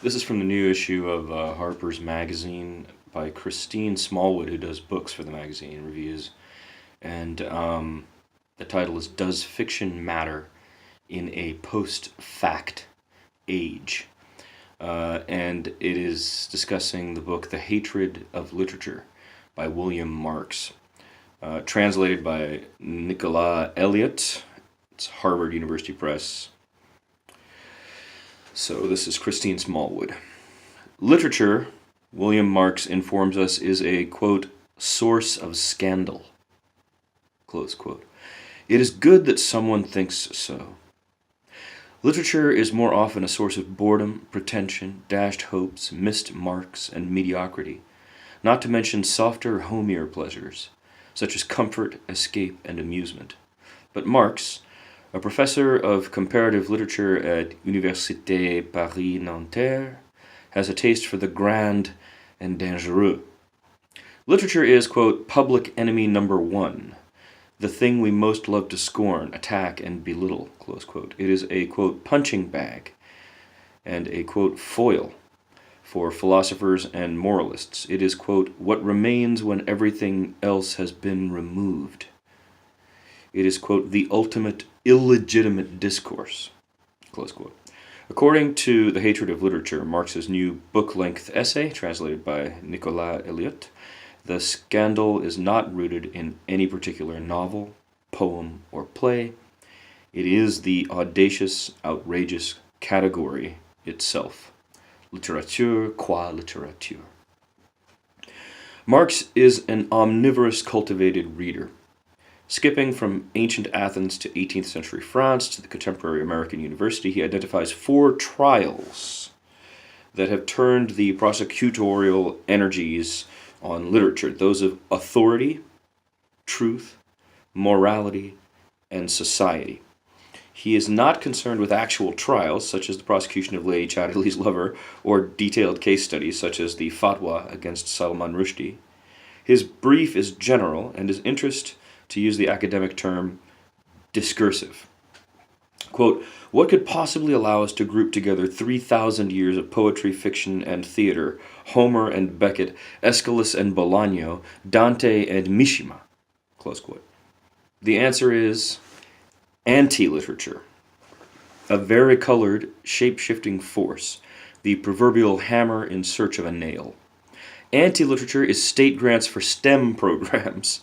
This is from the new issue of Harper's Magazine by Christine Smallwood, who does books for the magazine, reviews. And the title is Does Fiction Matter in a Post-Fact Age? And it is discussing the book The Hatred of Literature by William Marx, translated by Nicolas Elliott. It's Harvard University Press. So this is Christine Smallwood. Literature, William Marx informs us, is a, quote, source of scandal, close quote. It is good that someone thinks so. Literature is more often a source of boredom, pretension, dashed hopes, missed marks, and mediocrity, not to mention softer, homier pleasures, such as comfort, escape, and amusement. But Marx, a professor of comparative literature at Université Paris-Nanterre, has a taste for the grand and dangereux. Literature is, quote, public enemy number one, the thing we most love to scorn, attack, and belittle, close quote. It is a, quote, punching bag and a, quote, foil for philosophers and moralists. It is, quote, what remains when everything else has been removed. It is, quote, the ultimate illegitimate discourse, close quote. According to The Hatred of Literature, Marx's new book-length essay, translated by Nicolas Elliott, the scandal is not rooted in any particular novel, poem, or play. It is the audacious, outrageous category itself. Littérature qua littérature. Marx is an omnivorous, cultivated reader. Skipping from ancient Athens to 18th century France to the contemporary American university, he identifies 4 trials that have turned the prosecutorial energies on literature, those of authority, truth, morality, and society. He is not concerned with actual trials, such as the prosecution of Lady Chatterley's lover, or detailed case studies, such as the fatwa against Salman Rushdie. His brief is general, and his interest, to use the academic term, discursive. Quote, what could possibly allow us to group together 3,000 years of poetry, fiction, and theater, Homer and Beckett, Aeschylus and Bolaño, Dante and Mishima? Close quote. The answer is anti-literature, a varicolored, shape-shifting force, the proverbial hammer in search of a nail. Anti-literature is state grants for STEM programs,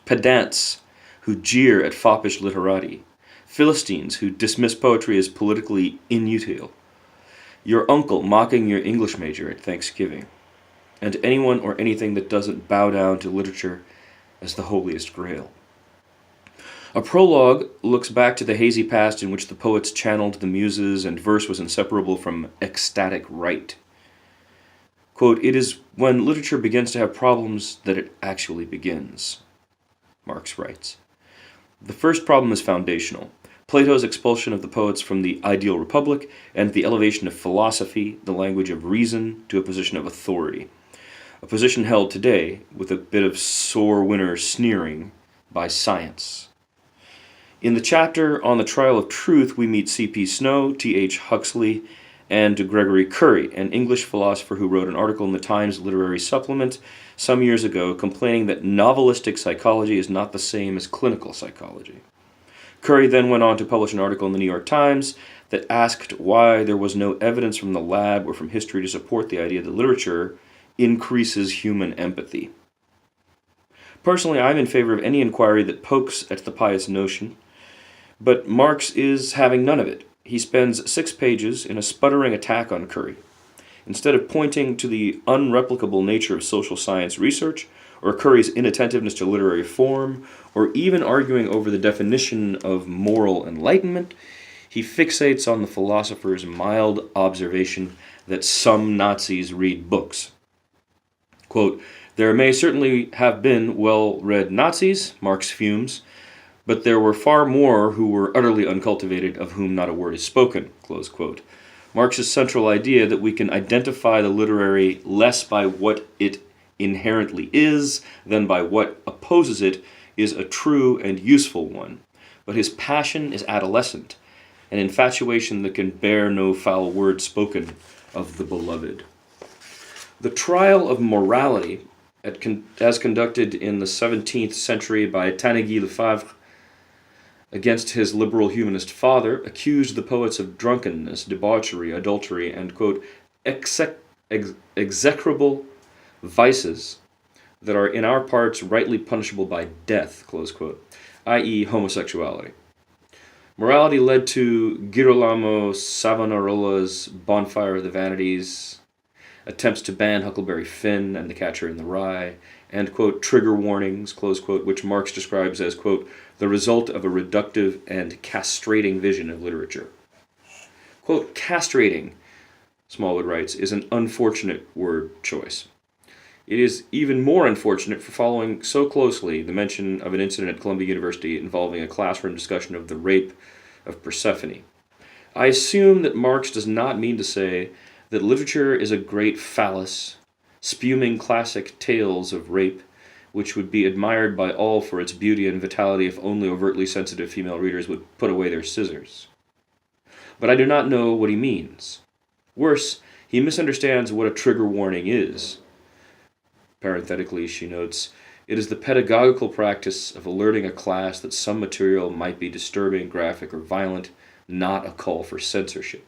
pedants who jeer at foppish literati, Philistines who dismiss poetry as politically inutile, your uncle mocking your English major at Thanksgiving, and anyone or anything that doesn't bow down to literature as the holiest grail. A prologue looks back to the hazy past in which the poets channeled the muses and verse was inseparable from ecstatic rite. Quote, it is when literature begins to have problems that it actually begins, Marx writes. The first problem is foundational. Plato's expulsion of the poets from the ideal republic and the elevation of philosophy, the language of reason, to a position of authority. A position held today with a bit of sore winner sneering by science. In the chapter on the trial of truth, we meet C.P. Snow, T.H. Huxley, and Gregory Curry, an English philosopher who wrote an article in the Times Literary Supplement some years ago complaining that novelistic psychology is not the same as clinical psychology. Curry then went on to publish an article in the New York Times that asked why there was no evidence from the lab or from history to support the idea that literature increases human empathy. Personally, I'm in favor of any inquiry that pokes at the pious notion, but Marx is having none of it. He spends 6 pages in a sputtering attack on Curry. Instead of pointing to the unreplicable nature of social science research, or Curry's inattentiveness to literary form, or even arguing over the definition of moral enlightenment, he fixates on the philosopher's mild observation that some Nazis read books. Quote, there may certainly have been well-read Nazis, Marx fumes, but there were far more who were utterly uncultivated, of whom not a word is spoken, close quote. Marx's central idea that we can identify the literary less by what it inherently is than by what opposes it is a true and useful one. But his passion is adolescent, an infatuation that can bear no foul word spoken of the beloved. The trial of morality, as conducted in the 17th century by Tanneguy Lefebvre against his liberal humanist father, accused the poets of drunkenness, debauchery, adultery, and, quote, execrable vices that are in our parts rightly punishable by death, close quote, i.e. homosexuality. Morality led to Girolamo Savonarola's Bonfire of the Vanities, attempts to ban Huckleberry Finn and The Catcher in the Rye, and, quote, trigger warnings, close quote, which Marx describes as, quote, the result of a reductive and castrating vision of literature. Quote, castrating, Smallwood writes, is an unfortunate word choice. It is even more unfortunate for following so closely the mention of an incident at Columbia University involving a classroom discussion of the rape of Persephone. I assume that Marx does not mean to say that literature is a great phallus, spuming classic tales of rape, which would be admired by all for its beauty and vitality if only overtly sensitive female readers would put away their scissors. But I do not know what he means. Worse, he misunderstands what a trigger warning is. Parenthetically, she notes, it is the pedagogical practice of alerting a class that some material might be disturbing, graphic, or violent, not a call for censorship.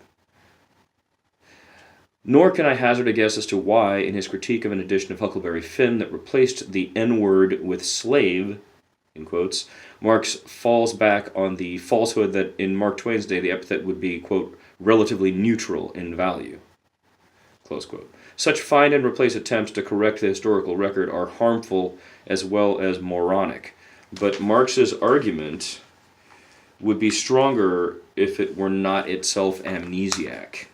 Nor can I hazard a guess as to why, in his critique of an edition of Huckleberry Finn that replaced the N-word with slave, in quotes, Marx falls back on the falsehood that in Mark Twain's day the epithet would be, quote, relatively neutral in value, close quote. Such find and replace attempts to correct the historical record are harmful as well as moronic, but Marx's argument would be stronger if it were not itself amnesiac.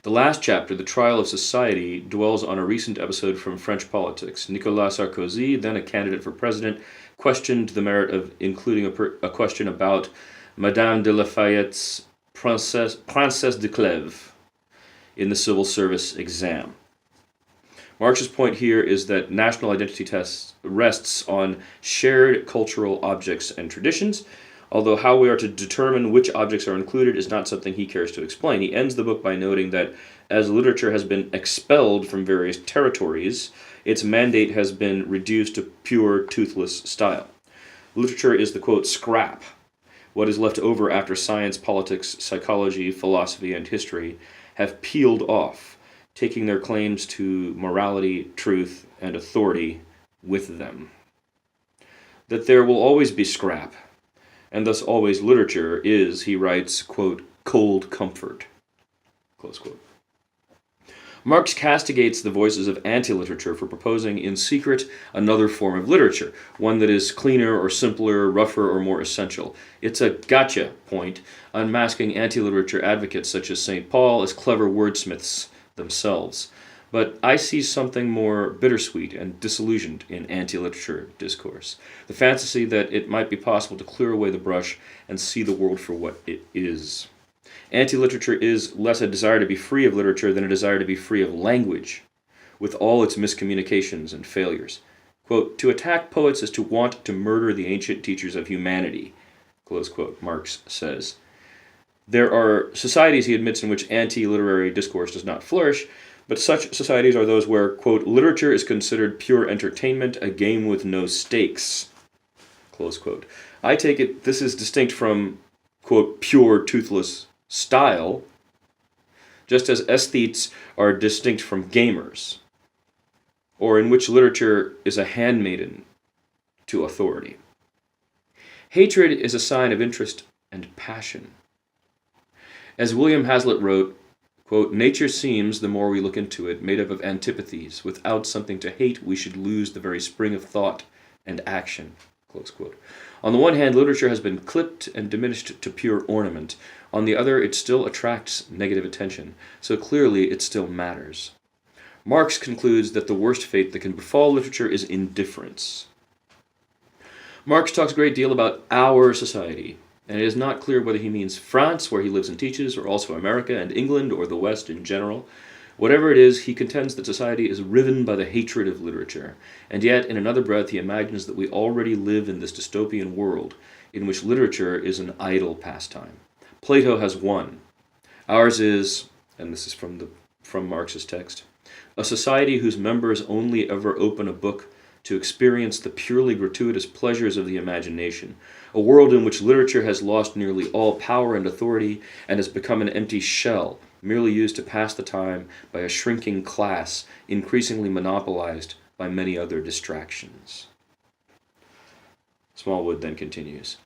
The last chapter, The Trial of Society, dwells on a recent episode from French politics. Nicolas Sarkozy, then a candidate for president, questioned the merit of including a question about Madame de Lafayette's Princesse de Clèves in the civil service exam. Marx's point here is that national identity test rests on shared cultural objects and traditions, although how we are to determine which objects are included is not something he cares to explain. He ends the book by noting that as literature has been expelled from various territories, its mandate has been reduced to pure, toothless style. Literature is the, quote, scrap, what is left over after science, politics, psychology, philosophy, and history have peeled off, taking their claims to morality, truth, and authority with them. That there will always be scrap, and thus always literature, is, he writes, quote, cold comfort, close quote. Marx castigates the voices of anti-literature for proposing in secret another form of literature, one that is cleaner or simpler, rougher or more essential. It's a gotcha point, unmasking anti-literature advocates such as St. Paul as clever wordsmiths themselves. But I see something more bittersweet and disillusioned in anti-literature discourse. The fantasy that it might be possible to clear away the brush and see the world for what it is. Anti-literature is less a desire to be free of literature than a desire to be free of language, with all its miscommunications and failures. Quote, to attack poets is to want to murder the ancient teachers of humanity, close quote, Marx says. There are societies, he admits, in which anti-literary discourse does not flourish, but such societies are those where, quote, literature is considered pure entertainment, a game with no stakes, close quote. I take it this is distinct from, quote, pure, toothless style, just as aesthetes are distinct from gamers, or in which literature is a handmaiden to authority. Hatred is a sign of interest and passion. As William Hazlitt wrote, quote, nature seems, the more we look into it, made up of antipathies. Without something to hate, we should lose the very spring of thought and action, close quote. On the one hand, literature has been clipped and diminished to pure ornament. On the other, it still attracts negative attention, so clearly it still matters. Marx concludes that the worst fate that can befall literature is indifference. Marx talks a great deal about our society, and it is not clear whether he means France, where he lives and teaches, or also America and England, or the West in general. Whatever it is, he contends that society is riven by the hatred of literature, and yet, in another breath, he imagines that we already live in this dystopian world, in which literature is an idle pastime. Plato has won. Ours is, and this is from Marx's text, a society whose members only ever open a book to experience the purely gratuitous pleasures of the imagination, a world in which literature has lost nearly all power and authority and has become an empty shell, merely used to pass the time by a shrinking class, increasingly monopolized by many other distractions. Smallwood then continues,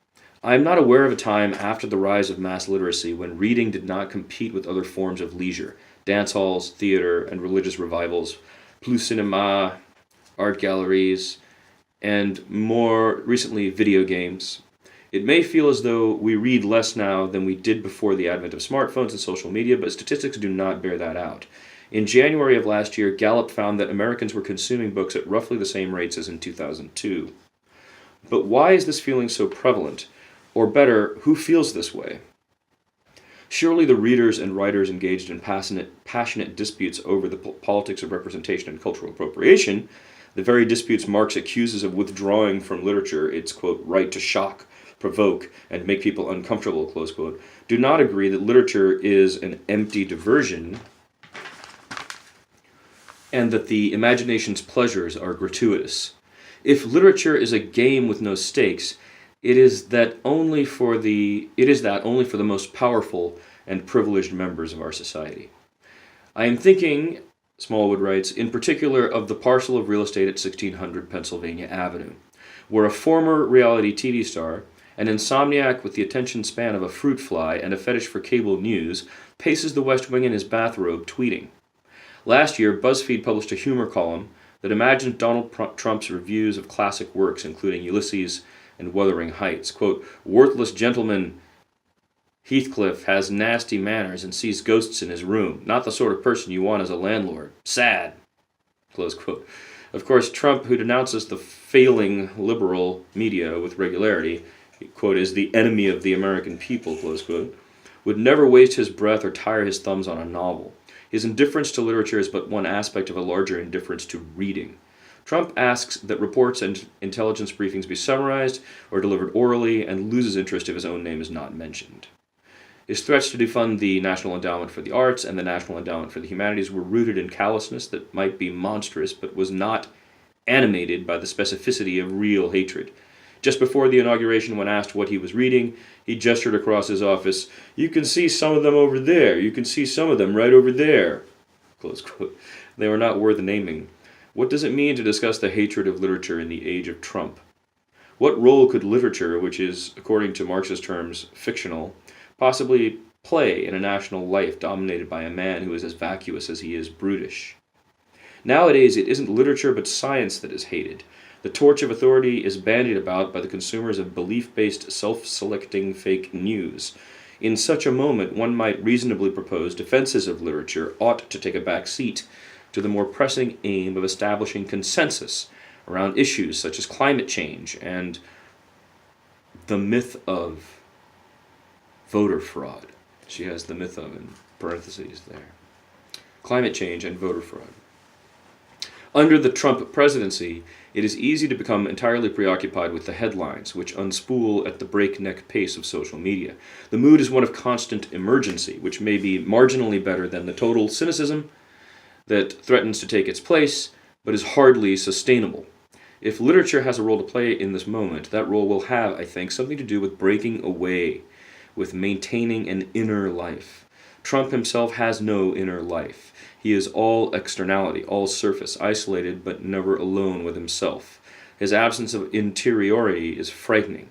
I am not aware of a time after the rise of mass literacy when reading did not compete with other forms of leisure, dance halls, theater, and religious revivals, plus cinema, art galleries, and more recently video games. It may feel as though we read less now than we did before the advent of smartphones and social media, but statistics do not bear that out. In January of last year, Gallup found that Americans were consuming books at roughly the same rates as in 2002. But why is this feeling so prevalent? Or better, who feels this way? Surely the readers and writers engaged in passionate disputes over the politics of representation and cultural appropriation, the very disputes Marx accuses of withdrawing from literature its, quote, right to shock, provoke, and make people uncomfortable, close quote, do not agree that literature is an empty diversion and that the imagination's pleasures are gratuitous. If literature is a game with no stakes, it is that only for the most powerful and privileged members of our society. I am thinking, Smallwood writes, in particular of the parcel of real estate at 1600 Pennsylvania Avenue, where a former reality TV star, an insomniac with the attention span of a fruit fly and a fetish for cable news, paces the West Wing in his bathrobe tweeting. Last year, BuzzFeed published a humor column that imagined Donald Trump's reviews of classic works, including Ulysses and Wuthering Heights. Quote, worthless gentleman Heathcliff has nasty manners and sees ghosts in his room. Not the sort of person you want as a landlord. Sad. Close quote. Of course, Trump, who denounces the failing liberal media with regularity, quote, is the enemy of the American people, close quote, would never waste his breath or tire his thumbs on a novel. His indifference to literature is but one aspect of a larger indifference to reading. Trump asks that reports and intelligence briefings be summarized or delivered orally and loses interest if his own name is not mentioned. His threats to defund the National Endowment for the Arts and the National Endowment for the Humanities were rooted in callousness that might be monstrous but was not animated by the specificity of real hatred. Just before the inauguration, when asked what he was reading, he gestured across his office, "You can see some of them over there. You can see some of them right over there." Close quote. They were not worth naming. What does it mean to discuss the hatred of literature in the age of Trump? What role could literature, which is, according to Marx's terms, fictional, possibly play in a national life dominated by a man who is as vacuous as he is brutish? Nowadays, it isn't literature but science that is hated. The torch of authority is bandied about by the consumers of belief-based, self-selecting fake news. In such a moment, one might reasonably propose defenses of literature ought to take a back seat to the more pressing aim of establishing consensus around issues such as climate change and the myth of voter fraud. She has the myth of in parentheses there. Climate change and voter fraud. Under the Trump presidency, it is easy to become entirely preoccupied with the headlines, which unspool at the breakneck pace of social media. The mood is one of constant emergency, which may be marginally better than the total cynicism that threatens to take its place, but is hardly sustainable. If literature has a role to play in this moment, that role will have, I think, something to do with breaking away, with maintaining an inner life. Trump himself has no inner life. He is all externality, all surface, isolated but never alone with himself. His absence of interiority is frightening.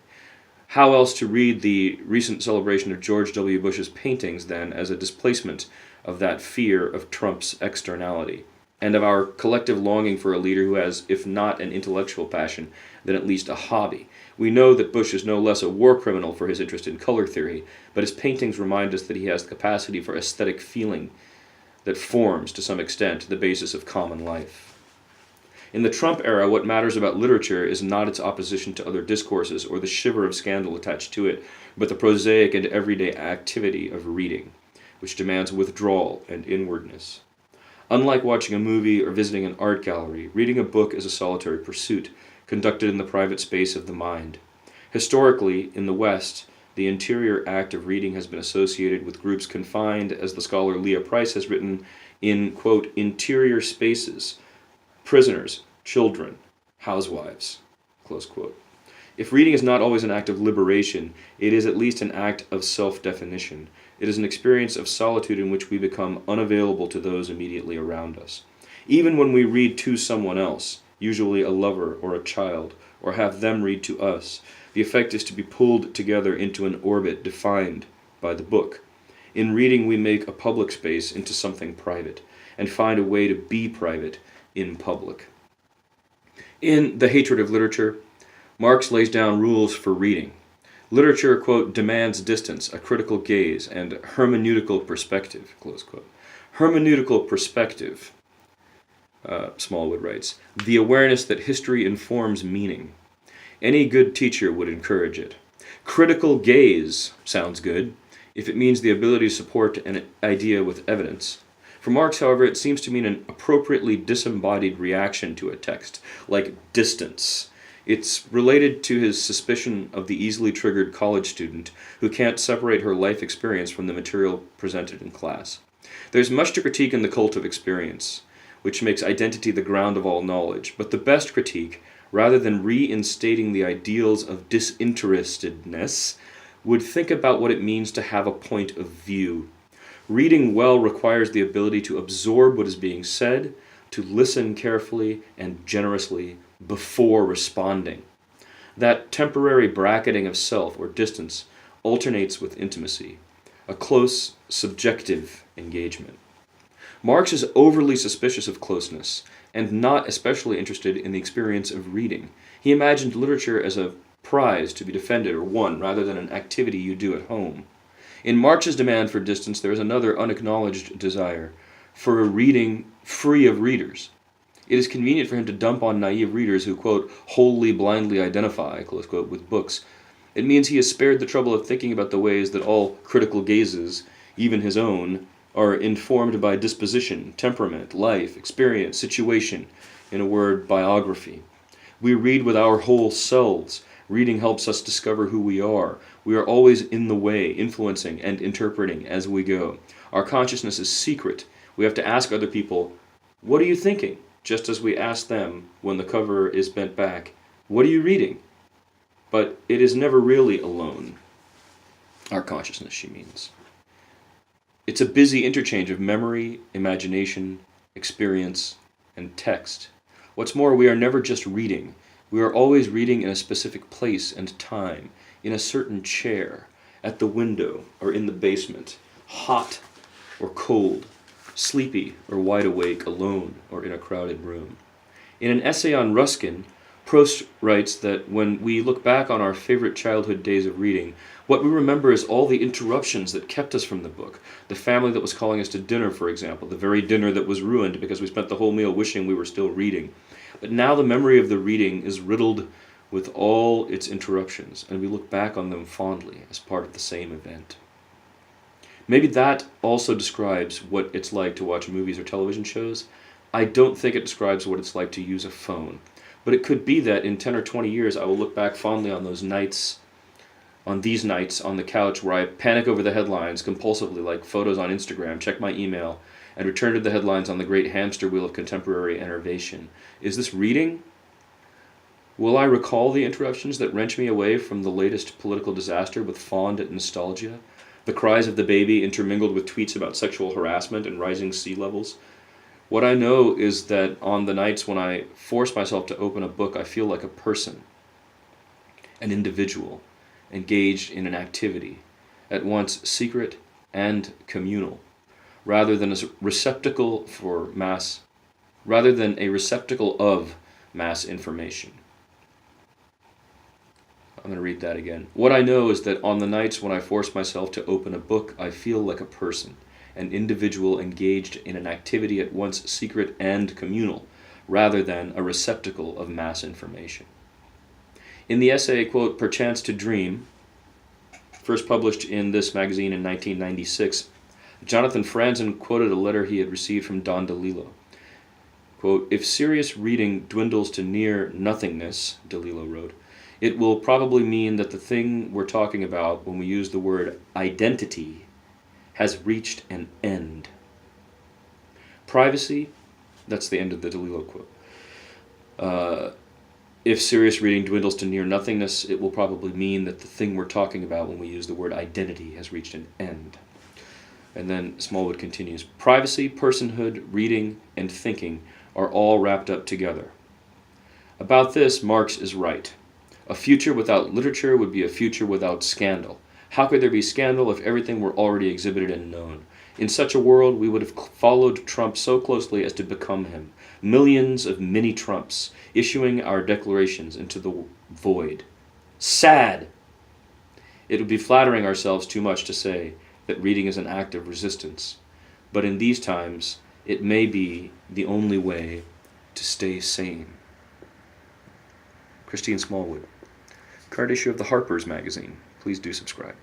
How else to read the recent celebration of George W. Bush's paintings, then, as a displacement of that fear of Trump's externality, and of our collective longing for a leader who has, if not an intellectual passion, then at least a hobby? We know that Bush is no less a war criminal for his interest in color theory, but his paintings remind us that he has the capacity for aesthetic feeling that forms, to some extent, the basis of common life. In the Trump era, what matters about literature is not its opposition to other discourses or the shiver of scandal attached to it, but the prosaic and everyday activity of reading, which demands withdrawal and inwardness. Unlike watching a movie or visiting an art gallery, reading a book is a solitary pursuit, conducted in the private space of the mind. Historically, in the West, the interior act of reading has been associated with groups confined, as the scholar Leah Price has written, in, quote, interior spaces, prisoners, children, housewives, close quote. If reading is not always an act of liberation, it is at least an act of self-definition. It is an experience of solitude in which we become unavailable to those immediately around us. Even when we read to someone else, usually a lover or a child, or have them read to us, the effect is to be pulled together into an orbit defined by the book. In reading, we make a public space into something private, and find a way to be private in public. In The Hatred of Literature, Marx lays down rules for reading. Literature, quote, demands distance, a critical gaze, and hermeneutical perspective, close quote. Hermeneutical perspective, Smallwood writes, the awareness that history informs meaning. Any good teacher would encourage it. Critical gaze sounds good, if it means the ability to support an idea with evidence. For Marx, however, it seems to mean an appropriately disembodied reaction to a text, like distance. It's related to his suspicion of the easily triggered college student who can't separate her life experience from the material presented in class. There's much to critique in the cult of experience, which makes identity the ground of all knowledge, but the best critique, rather than reinstating the ideals of disinterestedness, would think about what it means to have a point of view. Reading well requires the ability to absorb what is being said, to listen carefully and generously before responding. That temporary bracketing of self or distance alternates with intimacy, a close, subjective engagement. Marx is overly suspicious of closeness and not especially interested in the experience of reading. He imagined literature as a prize to be defended or won rather than an activity you do at home. In Marx's demand for distance, there is another unacknowledged desire for a reading free of readers. It is convenient for him to dump on naive readers who, quote, wholly blindly identify, close quote, with books. It means he is spared the trouble of thinking about the ways that all critical gazes, even his own, are informed by disposition, temperament, life, experience, situation, in a word, biography. We read with our whole selves. Reading helps us discover who we are. We are always in the way, influencing and interpreting as we go. Our consciousness is secret. We have to ask other people, what are you thinking? Just as we ask them, when the cover is bent back, what are you reading? But it is never really alone. Our consciousness, she means. It's a busy interchange of memory, imagination, experience, and text. What's more, we are never just reading. We are always reading in a specific place and time, in a certain chair, at the window or in the basement, hot or cold, sleepy or wide awake, alone or in a crowded room. In an essay on Ruskin, Proust writes that when we look back on our favorite childhood days of reading, what we remember is all the interruptions that kept us from the book. The family that was calling us to dinner, for example, the very dinner that was ruined because we spent the whole meal wishing we were still reading. But now the memory of the reading is riddled with all its interruptions, and we look back on them fondly as part of the same event. Maybe that also describes what it's like to watch movies or television shows. I don't think it describes what it's like to use a phone. But it could be that in 10 or 20 years I will look back fondly on these nights on the couch where I panic over the headlines compulsively like photos on Instagram, check my email, and return to the headlines on the great hamster wheel of contemporary enervation. Is this reading? Will I recall the interruptions that wrench me away from the latest political disaster with fond nostalgia? The cries of the baby intermingled with tweets about sexual harassment and rising sea levels? What I know is that on the nights when I force myself to open a book, I feel like a person, an individual, engaged in an activity, at once secret and communal, rather than a receptacle of mass information. I'm going to read that again. What I know is that on the nights when I force myself to open a book, I feel like a person, an individual engaged in an activity at once secret and communal, rather than a receptacle of mass information. In the essay, quote, Perchance to Dream, first published in this magazine in 1996, Jonathan Franzen quoted a letter he had received from Don DeLillo. Quote, If serious reading dwindles to near nothingness, DeLillo wrote, It will probably mean that the thing we're talking about when we use the word identity has reached an end. Privacy, that's the end of the DeLillo quote. If serious reading dwindles to near nothingness, it will probably mean that the thing we're talking about when we use the word identity has reached an end. And then Smallwood continues, privacy, personhood, reading, and thinking are all wrapped up together. About this, Marx is right. A future without literature would be a future without scandal. How could there be scandal if everything were already exhibited and known? In such a world, we would have followed Trump so closely as to become him. Millions of mini Trumps issuing our declarations into the void. Sad! It would be flattering ourselves too much to say that reading is an act of resistance. But in these times, it may be the only way to stay sane. Christine Smallwood. Current issue of the Harper's magazine. Please do subscribe.